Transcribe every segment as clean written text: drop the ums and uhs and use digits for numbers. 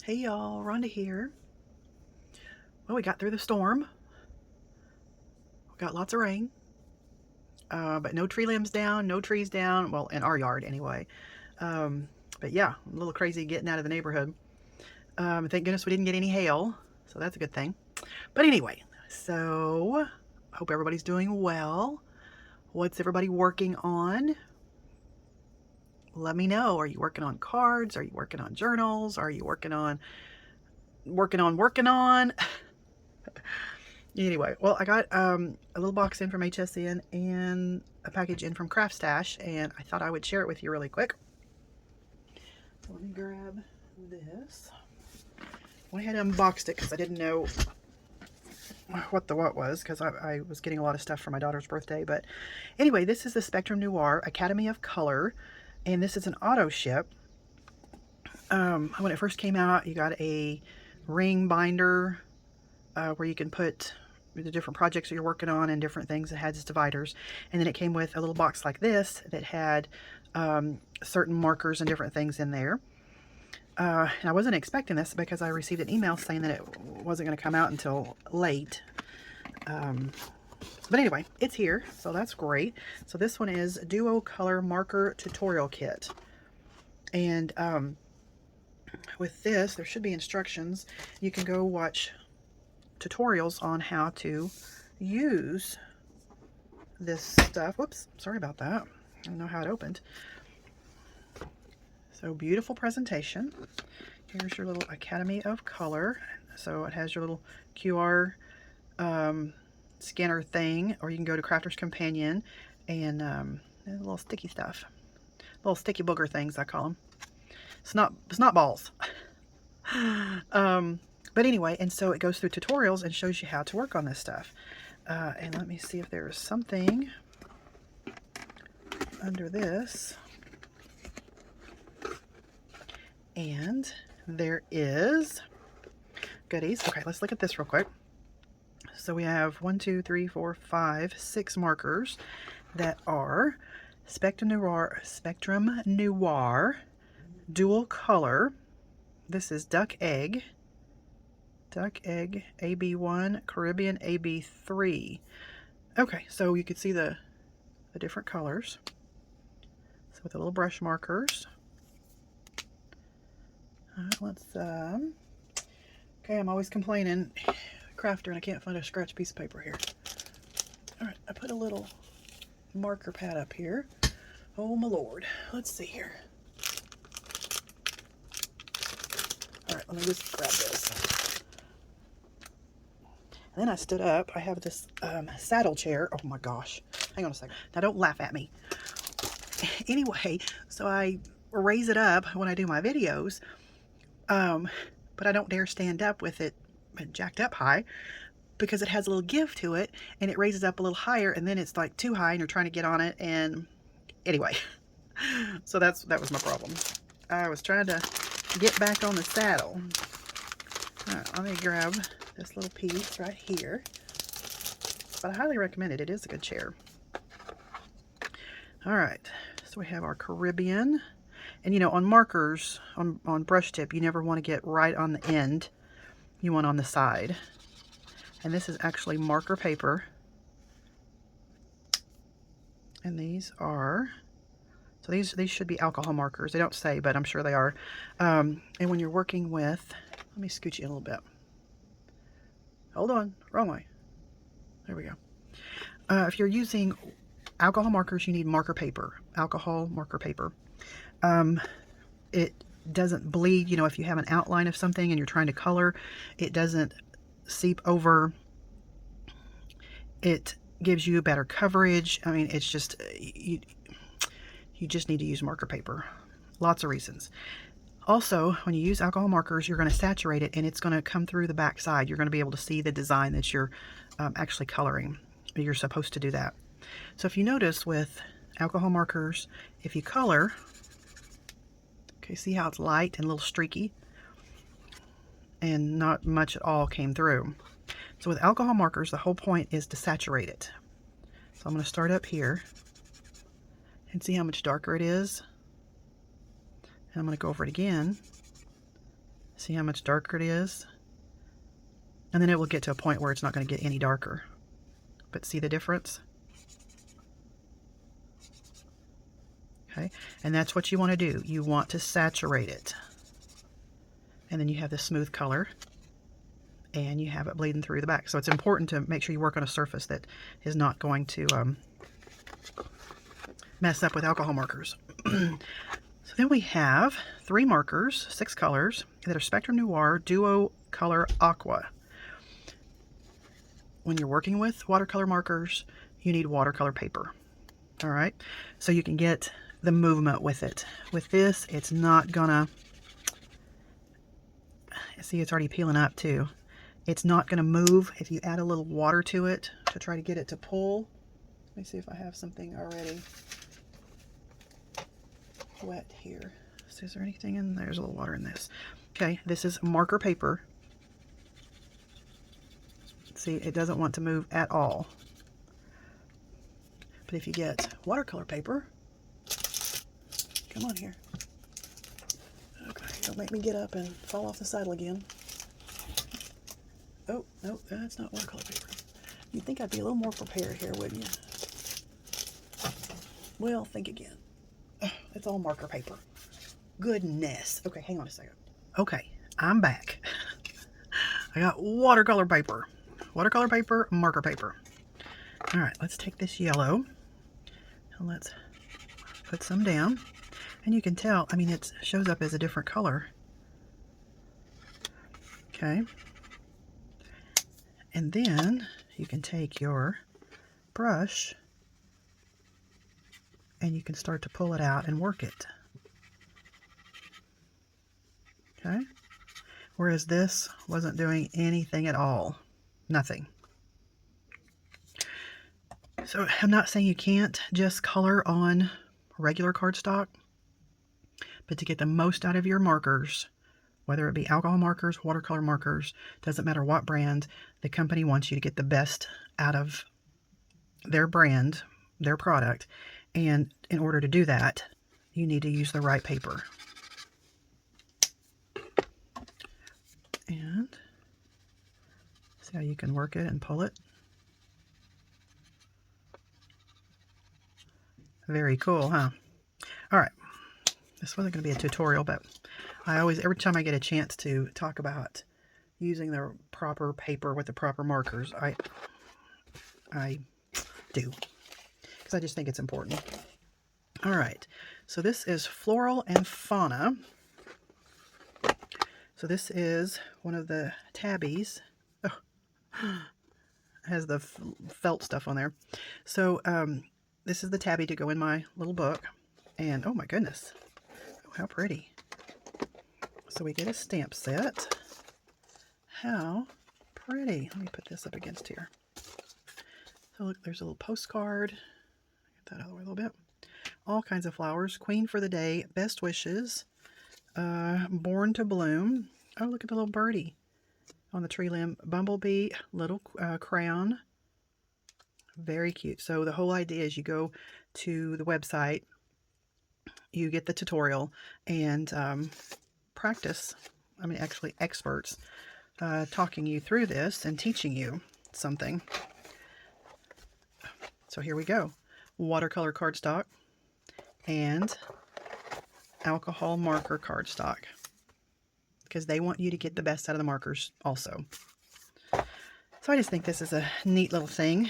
Hey y'all, Rhonda here. Well, we got through the storm. We got lots of rain, but no tree limbs down, no trees down. Well, in our yard anyway. But yeah, a little crazy getting out of the neighborhood. Thank goodness we didn't get any hail, so that's a good thing. But anyway, so I hope everybody's doing well. What's everybody working on? Let me know. Are you working on cards? Are you working on journals? Are you working on? Anyway, well, I got a little box in from HSN and a package in from Craft Stash, and I thought I would share it with you really quick. So let me grab this. I had unboxed it because I didn't know what was, because I was getting a lot of stuff for my daughter's birthday. But anyway, this is the Spectrum Noir Academy of Color, and this is an auto ship. When it first came out, you got a ring binder where you can put the different projects that you're working on and different things. It has its dividers, and then it came with a little box like this that had certain markers and different things in there. And I wasn't expecting this because I received an email saying that it wasn't going to come out until late. But anyway, it's here, so that's great. So this one is Duo Color Marker Tutorial Kit. And with this, there should be instructions. You can go watch tutorials on how to use this stuff. Whoops, sorry about that. I don't know how it opened. So beautiful presentation. Here's your little Academy of Color. So it has your little QR scanner thing, or you can go to Crafter's Companion and little sticky stuff. Little sticky booger things, I call them. Snot balls. But anyway, and so it goes through tutorials and shows you how to work on this stuff. And let me see if there is something under this. And there is goodies. Okay, let's look at this real quick. So we have 1, 2, 3, 4, 5, 6 markers that are Spectrum Noir Dual Color. This is Duck Egg AB1, Caribbean AB3. Okay, so you can see the different colors. So with the little brush markers. Let's okay, I'm always complaining, crafter, and I can't find a scratch piece of paper here. All right, I put a little marker pad up here. Oh my lord, let's see here. All right, let me just grab this. And then I stood up. I have this saddle chair. Oh my gosh, hang on a second. Now don't laugh at me. Anyway, so I raise it up when I do my videos. But I don't dare stand up with it jacked up high because it has a little give to it, and it raises up a little higher, and then it's like too high and you're trying to get on it. And anyway, so that was my problem. I was trying to get back on the saddle. All right, let me grab this little piece right here. But I highly recommend it. It is a good chair. All right, so we have our Caribbean. And you know, on markers, on brush tip, you never want to get right on the end. You want on the side. And this is actually marker paper. And these are, so these should be alcohol markers. They don't say, but I'm sure they are. And when you're working with, let me scoot you in a little bit. Hold on, wrong way. There we go. If you're using alcohol markers, you need marker paper, alcohol marker paper. It doesn't bleed, you know, if you have an outline of something and you're trying to color, it doesn't seep over. It gives you better coverage. I mean, it's just, you just need to use marker paper. Lots of reasons. Also, when you use alcohol markers, you're going to saturate it and it's going to come through the back side. You're going to be able to see the design that you're actually coloring. You're supposed to do that. So if you notice with alcohol markers, if you color, okay, see how it's light and a little streaky? And not much at all came through. So with alcohol markers, the whole point is to saturate it. So I'm going to start up here and see how much darker it is. And I'm going to go over it again See how much darker it is? And then it will get to a point where it's not going to get any darker. But see the difference? Okay, and that's what you want to do. You want to saturate it. And then you have the smooth color. And you have it bleeding through the back. So it's important to make sure you work on a surface that is not going to mess up with alcohol markers. So then we have 3 markers, 6 colors, that are Spectrum Noir Duo Color Aqua. When you're working with watercolor markers, you need watercolor paper. All right, so you can get the movement with it. With this, it's not gonna, see, it's already peeling up too. It's not gonna move if you add a little water to it to try to get it to pull. Let me see if I have something already wet here. So is there anything in there? There's a little water in this. Okay, this is marker paper. See, it doesn't want to move at all. But if you get watercolor paper, come on here. Okay, don't make me get up and fall off the saddle again. Oh, no, that's not watercolor paper. You'd think I'd be a little more prepared here, wouldn't you? Well, think again. It's all marker paper. Goodness. Okay, hang on a second. Okay, I'm back. I got watercolor paper. Watercolor paper, marker paper. All right, let's take this yellow and let's put some down. And you can tell, I mean, it shows up as a different color. Okay. And then you can take your brush and you can start to pull it out and work it. Okay. Whereas this wasn't doing anything at all. Nothing. So I'm not saying you can't just color on regular cardstock, but to get the most out of your markers, whether it be alcohol markers, watercolor markers, doesn't matter what brand, the company wants you to get the best out of their brand, their product. And in order to do that, you need to use the right paper. And see how you can work it and pull it. Very cool, huh? All right. This wasn't going to be a tutorial, but I always, every time I get a chance to talk about using the proper paper with the proper markers, I do. Because I just think it's important. All right. So this is Floral and Fauna. So this is one of the tabbies. Oh, has the felt stuff on there. So this is the tabby to go in my little book. And oh my goodness, oh, how pretty. So we get a stamp set. How pretty. Let me put this up against here. So look, there's a little postcard. Get that out of the way a little bit. All kinds of flowers. Queen for the day. Best wishes. Born to bloom. Oh, look at the little birdie on the tree limb. Bumblebee, little crown. Very cute. So the whole idea is you go to the website, you get the tutorial, and practice. I mean, actually experts talking you through this and teaching you something. So here we go. Watercolor cardstock and alcohol marker cardstock, because they want you to get the best out of the markers also. So I just think this is a neat little thing.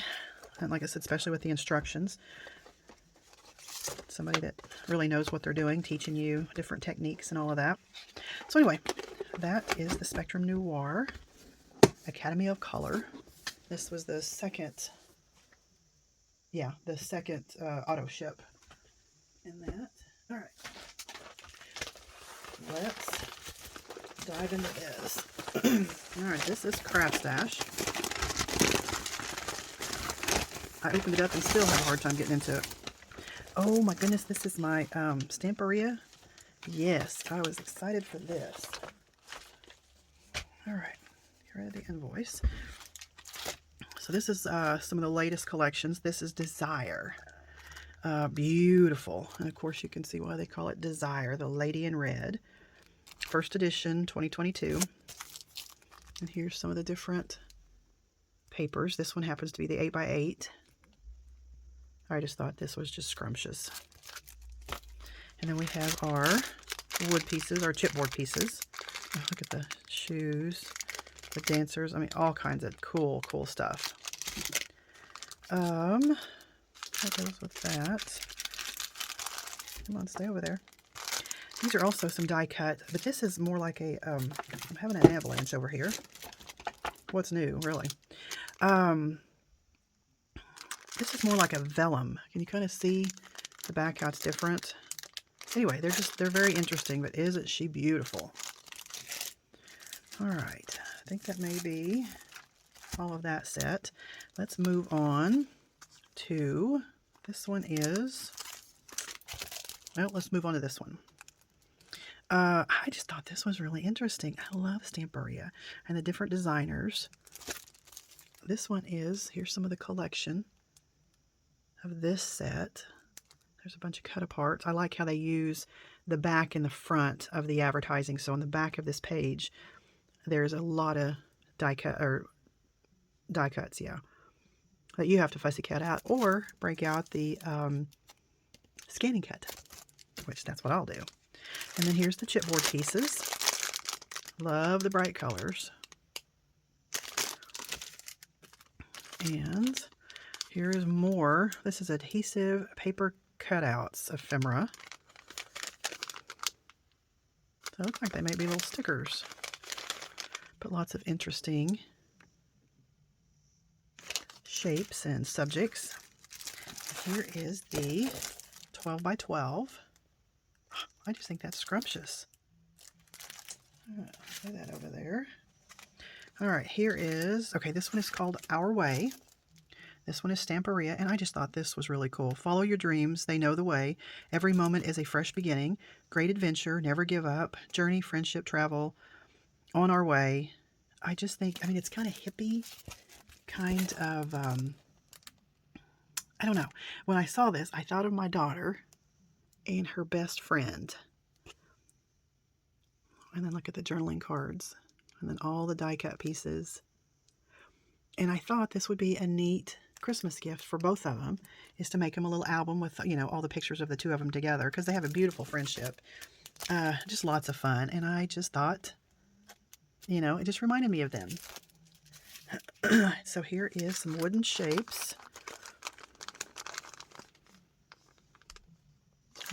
And like I said, especially with the instructions. Somebody that really knows what they're doing, teaching you different techniques and all of that. So anyway, that is the Spectrum Noir Academy of Color. This was the second, the second auto ship in that. All right. Let's dive into this. All right, this is Craft Stash. I opened it up and still have a hard time getting into it. Oh my goodness, this is my Stamperia. Yes, I was excited for this. All right, here are the invoice. So this is some of the latest collections. This is Desire. Beautiful. And of course you can see why they call it Desire, the lady in red. First edition, 2022. And here's some of the different papers. This one happens to be the 8x8. I just thought this was just scrumptious. And then we have our wood pieces, our chipboard pieces. Oh, look at the shoes, the dancers. I mean, all kinds of cool stuff. That goes with that. Come on, stay over there. These are also some die cut, but this is more like a, I'm having an avalanche over here. What's new, really? This is more like a vellum. Can you kind of see the back, how it's different? Anyway, they're very interesting, but isn't she beautiful? All right, I think that may be all of that set. Let's move on to, this one is, well, let's move on to this one. I just thought this was really interesting. I love Stamperia and the different designers. This one is, here's some of the collection of this set. There's a bunch of cut aparts. I like how they use the back and the front of the advertising. So on the back of this page, there's a lot of die cuts, yeah, that you have to fussy cut out or break out the scanning cut, which that's what I'll do. And then here's the chipboard pieces. Love the bright colors. And here is more. This is adhesive paper cutouts ephemera. So it looks like they may be little stickers. But lots of interesting shapes and subjects. Here is the 12 by 12. I just think that's scrumptious. Lay that over there. All right, here is, okay, this one is called Our Way. This one is Stamperia, and I just thought this was really cool. Follow your dreams, they know the way. Every moment is a fresh beginning. Great adventure, never give up. Journey, friendship, travel, on our way. I just think, I mean, it's kind of hippie, kind of, I don't know. When I saw this, I thought of my daughter and her best friend. And then look at the journaling cards. And then all the die cut pieces. And I thought this would be a neat Christmas gift for both of them, is to make them a little album with, you know, all the pictures of the two of them together, because they have a beautiful friendship. Just lots of fun. And I just thought, you know, it just reminded me of them. So here is some wooden shapes.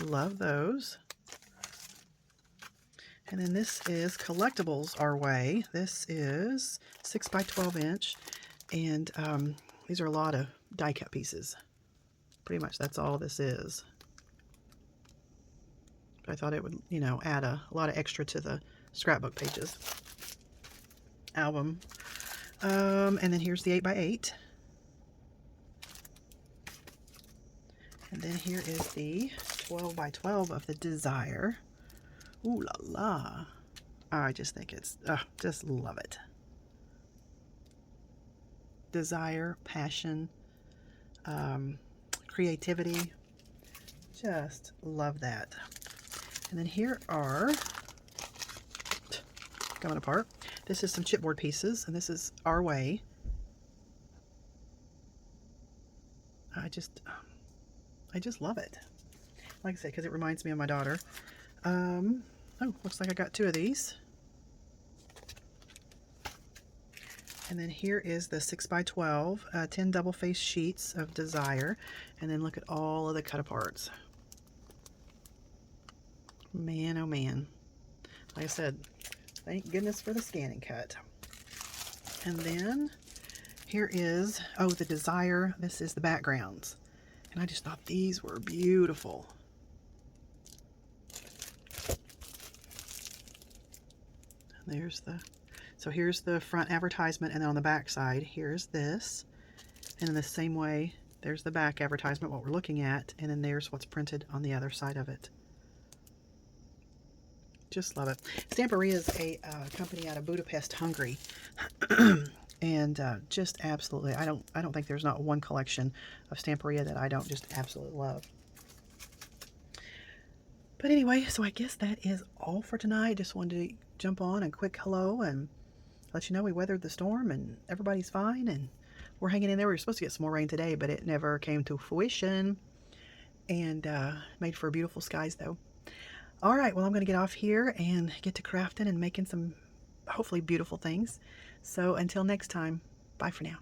Love those. And then this is Collectibles Our Way. This is 6 by 12 inch. And these are a lot of die cut pieces. Pretty much that's all this is. But I thought it would, you know, add a lot of extra to the scrapbook pages. Album. And then here's the 8 by 8. And then here is the 12 by 12 of the Desire. Ooh la la. I just think it's, just love it. Desire, passion, creativity. Just love that. And then here are, coming apart, this is some chipboard pieces, and this is Our Way. I just love it. Like I said, because it reminds me of my daughter. Oh, looks like I got two of these. And then here is the 6 by 12, 10 double face sheets of Desire. And then look at all of the cut aparts. Man, oh man. Like I said, thank goodness for the scanning cut. And then here is, oh, the Desire. This is the backgrounds. And I just thought these were beautiful. There's the, so here's the front advertisement, and then on the back side, here's this. And in the same way, there's the back advertisement, what we're looking at, and then there's what's printed on the other side of it. Just love it. Stamperia is a company out of Budapest, Hungary. And just absolutely, I don't think there's not one collection of Stamperia that I don't just absolutely love. But anyway, so I guess that is all for tonight. Just wanted to jump on and quick hello and let you know we weathered the storm and everybody's fine and we're hanging in there. We were supposed to get some more rain today, but it never came to fruition, and made for beautiful skies though. All right, well, I'm going to get off here and get to crafting and making some hopefully beautiful things. So until next time, bye for now.